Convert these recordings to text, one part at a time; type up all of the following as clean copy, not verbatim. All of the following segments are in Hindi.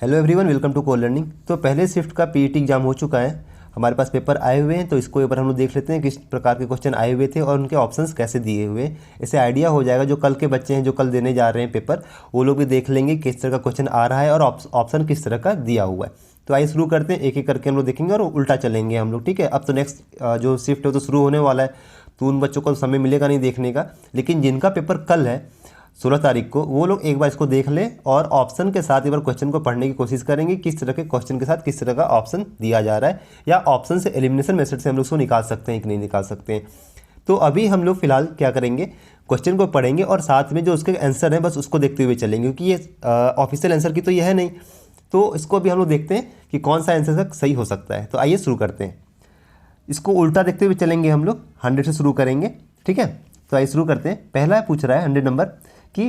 Hello everyone, welcome to Core Learning. तो पहले शिफ्ट का पीईटी एग्जाम हो चुका है, हमारे पास पेपर आए हुए हैं। तो इसको एक बार हम लोग देख लेते हैं किस प्रकार के क्वेश्चन आए हुए थे और उनके ऑप्शंस कैसे दिए हुए हैं। इससे आइडिया हो जाएगा जो कल के बच्चे हैं जो कल देने जा रहे हैं पेपर, वो लोग भी देख लेंगे किस तरह का क्वेश्चन आ रहा है और ऑप्शन किस तरह का दिया हुआ है। तो आइए शुरू करते हैं, एक एक करके हम लोग देखेंगे और उल्टा चलेंगे हम लोग। ठीक है, अब तो नेक्स्ट जो शिफ्ट है तो शुरू होने वाला है, तो उन बच्चों को समय मिलेगा नहीं देखने का। लेकिन जिनका पेपर कल है 16 तारीख को, वो लोग एक बार इसको देख लें और ऑप्शन के साथ एक बार क्वेश्चन को पढ़ने की कोशिश करेंगे किस तरह के क्वेश्चन के साथ किस तरह का ऑप्शन दिया जा रहा है, या ऑप्शन से एलिमिनेशन मेथड से हम लोग उसको निकाल सकते हैं कि नहीं निकाल सकते हैं। तो अभी हम लोग फिलहाल क्या करेंगे, क्वेश्चन को पढ़ेंगे और साथ में जो उसके आंसर है बस उसको देखते हुए चलेंगे, क्योंकि ये ऑफिशियल आंसर की तो ये है नहीं। तो इसको भी हम लोग देखते हैं कि कौन सा आंसर सही हो सकता है। तो आइए शुरू करते हैं, इसको उल्टा देखते हुए चलेंगे हम लोग, 100 से शुरू करेंगे। ठीक है, तो आइए शुरू करते हैं। पहला पूछ रहा है 100 नंबर कि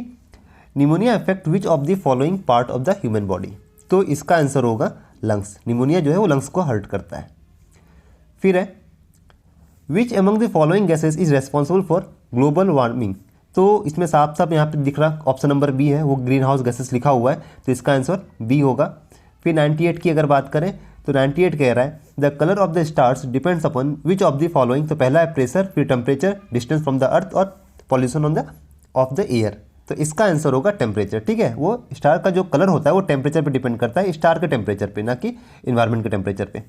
pneumonia affect which of the following part of the human body. तो इसका आंसर होगा लंग्स। निमोनिया जो है वो लंग्स को हर्ट करता है। फिर है which among the following gases is responsible for global warming. तो इसमें साफ साफ यहाँ पे दिख रहा ऑप्शन नंबर बी है, वो ग्रीन हाउस गैसेस लिखा हुआ है, तो इसका आंसर बी होगा। फिर 98 की अगर बात करें तो 98 कह रहा है the colour of the stars depends upon which of the following. तो पहला है प्रेशर, फिर temperature, distance from the earth और pollution on the of the air. तो इसका आंसर होगा टेम्परेचर। ठीक है, वो स्टार का जो कलर होता है वो टेम्परेचर पे डिपेंड करता है, स्टार के टेम्परेचर पे, ना कि इन्वायरमेंट के टेम्परेचर पे।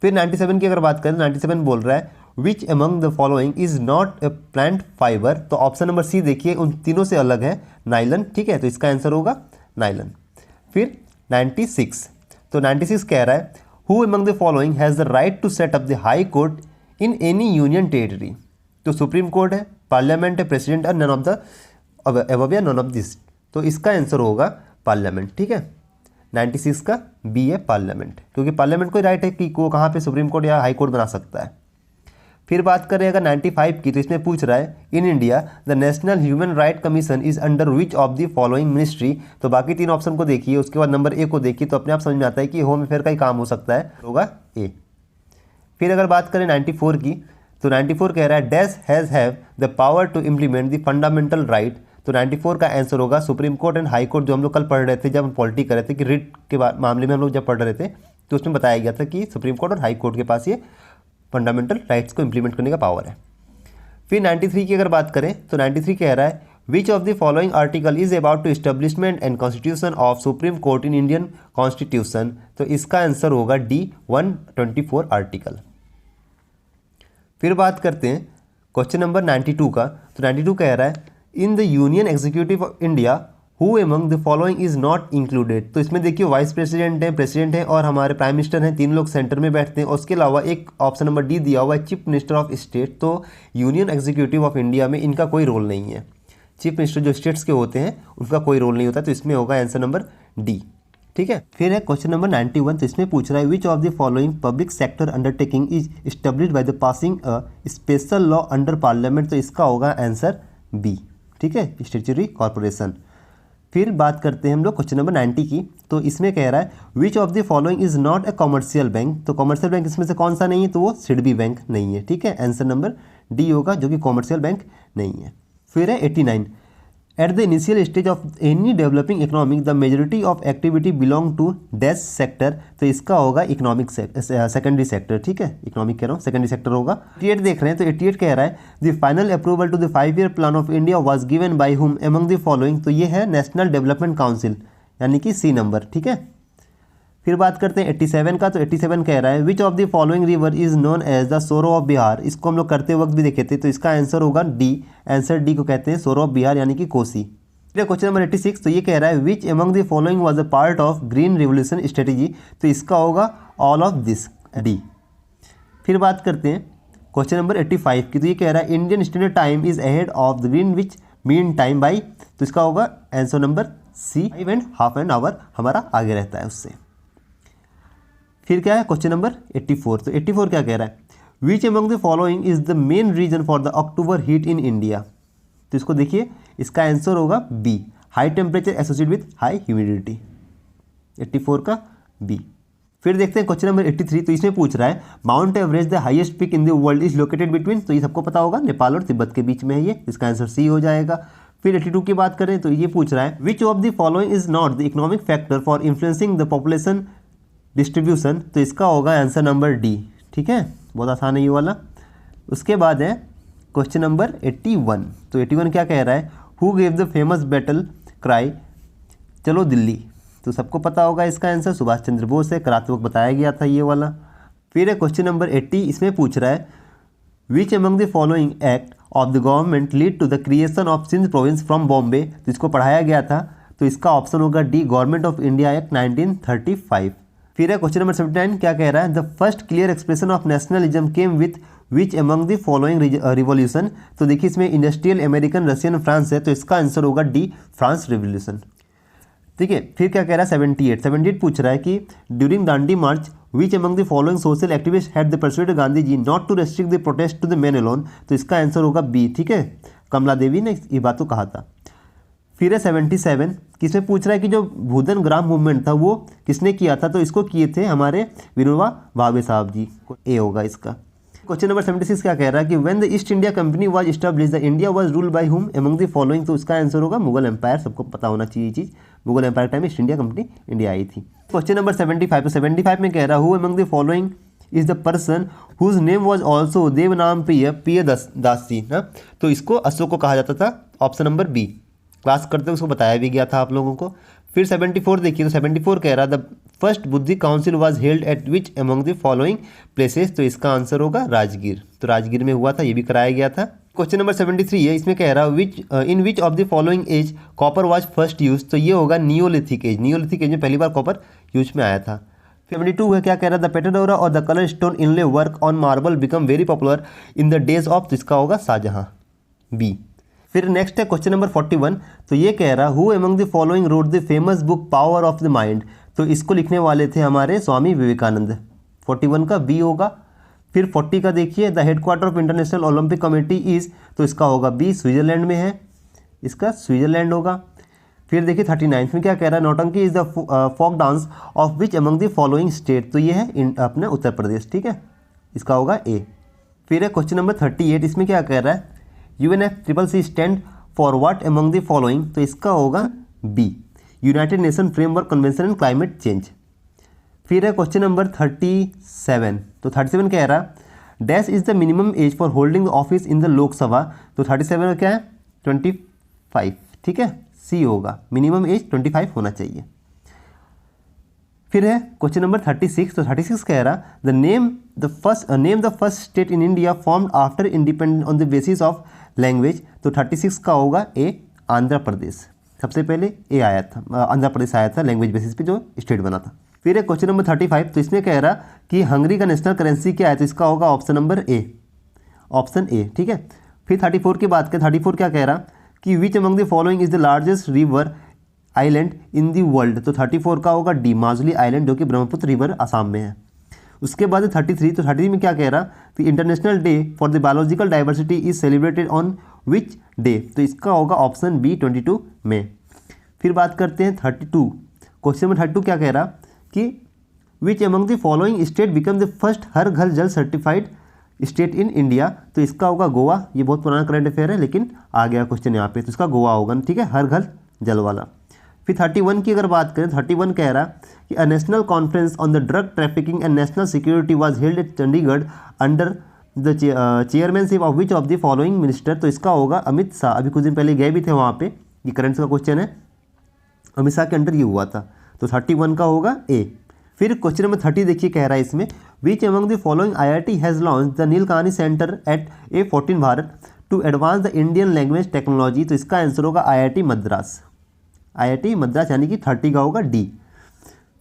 फिर 97 की अगर बात करें, 97 बोल रहा है which among the following is not a plant fibre. तो ऑप्शन नंबर सी देखिए, उन तीनों से अलग है नाइलन। ठीक है, तो इसका आंसर होगा नाइलन। फिर 96, तो 96 कह रहा है who among the following has the right to set up the high court in any union territory. तो सुप्रीम कोर्ट है, पार्लियामेंट है, प्रेसिडेंट है, नन ऑफ द अबव या नन ऑफ दिस। तो इसका आंसर होगा पार्लियामेंट। ठीक है, 96 का बी है पार्लियामेंट, क्योंकि पार्लियामेंट को राइट है कि वो कहाँ पे सुप्रीम कोर्ट या हाई कोर्ट बना सकता है। फिर बात करें अगर 95 की, तो इसमें पूछ रहा है in India the national human right commission is under which of the following ministry. तो बाकी तीन ऑप्शन को देखिए, उसके बाद नंबर ए को देखिए, तो अपने आप समझ में आता है कि होम अफेयर का ही काम हो सकता है, होगा ए। फिर अगर बात करें 94 की, तो 94 कह रहा है dash have the power to implement the fundamental right. तो 94 का आंसर होगा supreme court and high court, जो हम लोग कल पढ़ रहे थे जब हम पॉलिटी कर रहे थे कि रिट के मामले में हम लोग जब पढ़ रहे थे, तो उसमें बताया गया था कि सुप्रीम कोर्ट और हाई कोर्ट के पास ये फंडामेंटल राइट्स को इम्प्लीमेंट करने का पावर है। फिर 93 की अगर बात करें तो 93 कह रहा है which of the following article is about to establishment and constitution of supreme court in Indian constitution. तो इसका आंसर होगा डी 124 आर्टिकल। फिर बात करते हैं क्वेश्चन नंबर 92 का, तो 92 कह रहा है in the union executive of India who among the following is not included. तो इसमें देखिए वाइस प्रेसिडेंट है, प्रेसिडेंट है और हमारे प्राइम मिनिस्टर हैं, तीन लोग सेंटर में बैठते हैं। उसके अलावा एक ऑप्शन नंबर डी दिया हुआ है चीफ मिनिस्टर ऑफ स्टेट। तो यूनियन एग्जीक्यूटिव ऑफ इंडिया में इनका कोई रोल नहीं है, चीफ मिनिस्टर जो स्टेट्स के होते हैं उनका कोई रोल नहीं होता, तो इसमें होगा आंसर नंबर डी। ठीक है, फिर है क्वेश्चन नंबर 91, तो इसमें पूछ रहा है which of the following public sector undertaking is established by the passing a special law under parliament. तो इसका होगा आंसर बी। ठीक है, स्टैट्यूटरी कॉर्पोरेशन। फिर बात करते हैं हम लोग क्वेश्चन नंबर 90 की, तो इसमें कह रहा है which of the following is not a commercial bank. तो कॉमर्शियल बैंक इसमें से कौन सा नहीं है, तो वो सिडबी बैंक नहीं है। ठीक है, आंसर नंबर डी होगा, जो कि कॉमर्शियल बैंक नहीं है। फिर है 89, at the initial stage of any developing economic the majority of activity belong to dash sector. तो इसका होगा इकोनॉमिक सेकेंडरी सेक्टर। ठीक है, इकोनॉमिक कह रहा हूँ, सेकेंडरी सेक्टर होगा। 88 देख रहे हैं, तो 88 कह रहा है the final approval to the 5-year plan of India was given by whom among the following. तो ये है नेशनल डेवलपमेंट काउंसिल, यानी कि सी नंबर। ठीक है, फिर बात करते हैं 87 का, तो 87 कह रहा है which of the following river is known as the sorrow of Bihar. इसको हम लोग करते वक्त भी देखे थे, तो इसका आंसर होगा डी। आंसर डी को कहते हैं सोरो ऑफ बिहार, यानी कि कोसी। फिर क्वेश्चन नंबर 86, तो ये कह रहा है which among the following was a part of green revolution strategy. तो इसका होगा ऑल ऑफ दिस, डी। फिर बात करते हैं क्वेश्चन नंबर 85 की, तो ये कह रहा है Indian standard time is ahead of the Greenwich mean time by. तो इसका होगा answer number C, 5.5 an hour हमारा आगे रहता है उससे। फिर क्या है क्वेश्चन नंबर 84, तो 84 क्या कह रहा है which among the following is the main reason for the October heat in India. तो इसको देखिए, इसका आंसर होगा B, high temperature associated with high humidity. 84 का बी। फिर देखते हैं क्वेश्चन नंबर 83, तो इसमें पूछ रहा है mount Everest the highest peak in the world is located between. तो ये सबको पता होगा नेपाल और तिब्बत के बीच में है ये, इसका आंसर सी हो जाएगा। फिर 82 की बात करें तो ये पूछ रहा है which of the following is not the economic factor for influencing the population distribution, तो इसका होगा आंसर नंबर डी। ठीक है, बहुत आसान है ये वाला। उसके बाद है क्वेश्चन नंबर 81। तो 81 क्या कह रहा है, who gave the famous battle cry चलो दिल्ली, तो सबको पता होगा इसका आंसर सुभाष चंद्र बोस है, करात्मक बताया गया था ये वाला। फिर है क्वेश्चन नंबर 80, इसमें पूछ रहा है which among the following act of the government lead to the creation of Sindh province from Bombay, तो इसको पढ़ाया गया था, तो इसका ऑप्शन होगा D, government of India act 1935। फिर है क्वेश्चन नंबर 79, क्या कह रहा है the first clear expression of nationalism came with which among the following revolution, तो देखिए इसमें इंडस्ट्रियल, अमेरिकन, रशियन, फ्रांस है, तो इसका आंसर होगा डी, फ्रांस रिवॉल्यूशन। ठीक है, फिर क्या कह रहा है 78 पूछ रहा है कि during Dandi march which among the following social activist had the persuaded Gandhi ji not to restrict the protest to the men alone, तो इसका आंसर होगा बी। ठीक है, कमला देवी ने ये बात तो कहा था। फिर है 77, किसमें पूछ रहा है कि जो भूदन ग्राम मूवमेंट था वो किसने किया था, तो इसको किए थे हमारे विनोबा भावे साहब जी, ए होगा इसका। क्वेश्चन नंबर 76 क्या कह रहा है कि when the east India company was established the India was ruled by whom among the following, तो इसका आंसर होगा मुगल एम्पायर, सबको पता होना चाहिए ये चीज़, Mughal empire time East India Company India आई थी। क्वेश्चन नंबर 75, तो 75 में कह रहा है who among the following is the person whose name was also Devanam Priya Dasi ना, तो इसको अशोक को कहा जाता था, ऑप्शन नंबर बी। क्लास करते उसको बताया भी गया था आप लोगों को। फिर 74 देखिए, तो 74 कह रहा द फर्स्ट बुद्धि council was held at which among the following places, तो इसका आंसर होगा राजगीर, तो राजगीर में हुआ था, ये भी कराया गया था। क्वेश्चन नंबर 73 है, इसमें कह रहा है in which of the following age copper was first use, तो ये होगा नियोलिथिक एज, नियोलिथिक एज में पहली बार कॉपर यूज में आया था। 72 है, क्या कह रहा है द पेटाडोरा और the colour stone inlay work on marble become very popular in the days of, तो इसका होगा शाहजहां, बी। फिर नेक्स्ट है क्वेश्चन नंबर 41, तो ये कह रहा who among the following road the famous book power of the mind, तो इसको लिखने वाले थे हमारे स्वामी विवेकानंद, 41 का बी होगा। फिर 40 का देखिए the headquarter of international Olympic committee is, तो इसका होगा बी, स्विट्जरलैंड में है, इसका स्विट्जरलैंड होगा। फिर देखिए 39 में क्या कह रहा है nautanki is the folk dance of which among the following state, तो ये है अपने उत्तर प्रदेश। ठीक है, इसका होगा ए। फिर है क्वेश्चन नंबर 38, इसमें क्या कह रहा है UNFCCC stand for what among the following, तो इसका होगा B, United Nation framework convention and climate change. फिर है क्वेश्चन नंबर 37, तो 37 कह रहा dash is the minimum age for holding the office in the Lok Sabha, तो 37 में क्या है 25। ठीक है, सी होगा, मिनिमम एज 25 होना चाहिए। फिर है क्वेश्चन नंबर 36, तो 36 कह रहा the name the first state in India formed after independence on the basis of language, तो 36 का होगा ए, आंध्र प्रदेश, सबसे पहले ए आया था, आंध्र प्रदेश आया था लैंग्वेज बेसिस पे जो स्टेट बना था। फिर है क्वेश्चन नंबर 35, तो इसमें कह रहा कि हंगरी का नेशनल करेंसी क्या है, तो इसका होगा option number A, option A. ठीक है, फिर 34 की बात करें, 34 क्या कह रहा कि which among the following is the largest river island in the world, तो 34 का होगा डी, माजुली आइलैंड, जो कि ब्रह्मपुत्र रिवर असम में है। उसके बाद 33, तो 33 में क्या कह रहा कि international day for the biological diversity is celebrated on which day, तो इसका होगा ऑप्शन बी 22 में। फिर बात करते हैं 32, क्वेश्चन नंबर 32 क्या कह रहा कि which among the following state become the first Har Ghar Jal certified state in India, तो इसका होगा गोवा, ये बहुत पुराना करंट अफेयर है लेकिन आ गया क्वेश्चन यहाँ पे, तो इसका गोवा होगा। ठीक है, हर घर जल वाला। फिर 31 की अगर बात करें, 31 कह रहा कि a national conference on the drug trafficking and national security was held at Chandigarh under the chairmanship of which of the following minister, तो इसका होगा अमित शाह, अभी कुछ दिन पहले गए भी थे वहाँ पे, ये करंट का क्वेश्चन है, अमित शाह के अंडर ये हुआ था, तो 31 का होगा ए। फिर क्वेश्चन नंबर 30 देखिए कह रहा है इसमें which among the following IIT has launch the Nilekani centre at A14 Bharat to advance the Indian language technology, तो इसका आंसर होगा IIT मद्रास, IIT मद्रास यानी कि 30 का होगा डी।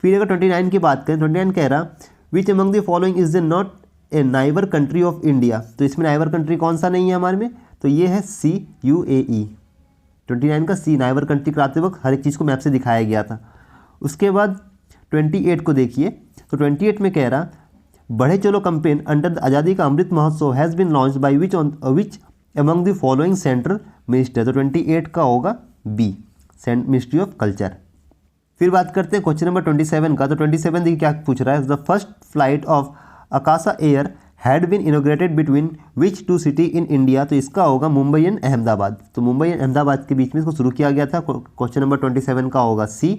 फिर अगर 29 की बात करें, 29 कह रहा विच among the following is the not a neighbour country of India, तो इसमें नाइबर कंट्री कौन सा नहीं है हमारे में, तो ये है सी, UAE। 29 का सी, नाइबर कंट्री कराते वक्त हर एक चीज़ को मैप से दिखाया गया था। उसके बाद 28 को देखिए, तो 28 में कह रहा बढ़े चलो कैंपेन अंडर द आज़ादी ka Amrit Mahotsav has been launch by which among the following central minister, तो 28 का होगा बी, मिनिस्ट्री ऑफ कल्चर। फिर बात करते हैं क्वेश्चन नंबर 27 का, तो 27 देखिए क्या पूछ रहा है the first flight of Akasa air had been inaugurated between which two city in India, तो इसका होगा मुंबई एंड अहमदाबाद। तो मुंबई एंड अहमदाबाद के बीच में इसको शुरू किया गया था। क्वेश्चन नंबर 27 का होगा सी।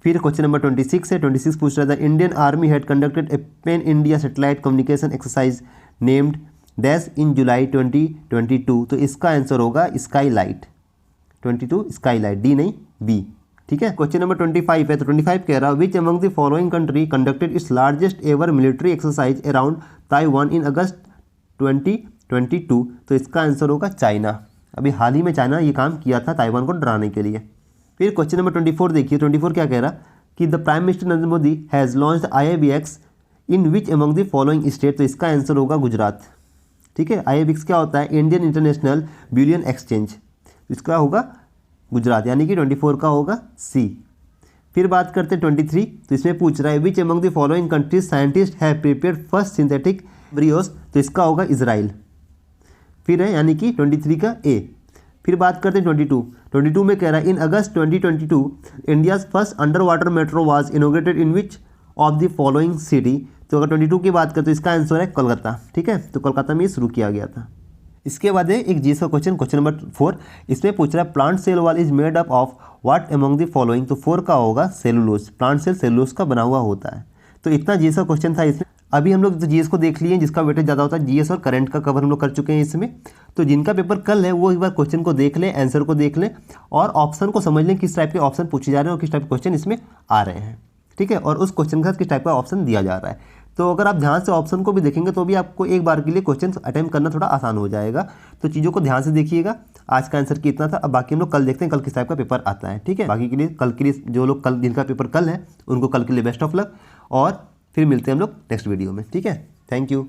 फिर क्वेश्चन नंबर 26 है। 26 पूछ रहा था Indian army had conducted a pan India satellite communication exercise named dash in July 2022, तो इसका आंसर होगा skylight 22 skylight, D नहीं बी। ठीक है। क्वेश्चन नंबर 25 है। तो 25 कह रहा है which among the following country conducted its largest ever military exercise around Taiwan in August 2022, तो इसका आंसर होगा चाइना। अभी हाल ही में चाइना ये काम किया था ताइवान को डराने के लिए। फिर क्वेश्चन नंबर 24 देखिए। 24 क्या कह रहा कि the prime minister Narendra Modi has launched IABX in which among the following state, तो इसका आंसर होगा गुजरात। ठीक है। IABX क्या होता है? इंडियन इंटरनेशनल बुलियन एक्सचेंज, इसका होगा गुजरात, यानी कि 24 का होगा सी। फिर बात करते हैं 23, तो इसमें पूछ रहा है which among the following countries scientist have prepared first synthetic embryos, तो इसका होगा इजराइल। फिर है यानी कि 23 का ए। फिर बात करते हैं 22 में कह रहा है इन August 2022 India's first under water metro was inaugurated in which of the following city, तो अगर 22 की बात करें तो इसका आंसर है कोलकाता। ठीक है। तो कोलकाता में ये शुरू किया गया था। इसके बाद है एक जीएस का क्वेश्चन नंबर 4, इसमें पूछ रहा है plant cell wall is made up of what among the following, तो 4 का होगा सेलुलोज। प्लांट सेल सेलुलोज का बना हुआ होता है। तो इतना जीएस का क्वेश्चन था इसमें। अभी हम लोग जीएस को देख लिए जिसका वेटेज ज़्यादा होता है, जीएस और करंट का कवर हम लोग कर चुके हैं इसमें। तो जिनका पेपर कल है वो एक बार क्वेश्चन को देख लें, आंसर को देख लें और ऑप्शन को समझ लें किस टाइप के ऑप्शन पूछे जा रहे हैं और किस टाइप के क्वेश्चन इसमें आ रहे हैं। ठीक है। और उस क्वेश्चन के साथ किस टाइप का ऑप्शन दिया जा रहा है। तो अगर आप ध्यान से ऑप्शन को भी देखेंगे तो भी आपको एक बार के लिए क्वेश्चन अटेम्प्ट करना थोड़ा आसान हो जाएगा। तो चीज़ों को ध्यान से देखिएगा। आज का आंसर कितना था, अब बाकी हम लोग कल देखते हैं कल किस टाइप का पेपर आता है। ठीक है। बाकी के लिए कल के लिए जो लोग कल जिनका पेपर कल है उनको कल के लिए बेस्ट ऑफ लक, और फिर मिलते हैं हम लोग नेक्स्ट वीडियो में। ठीक है। Thank you.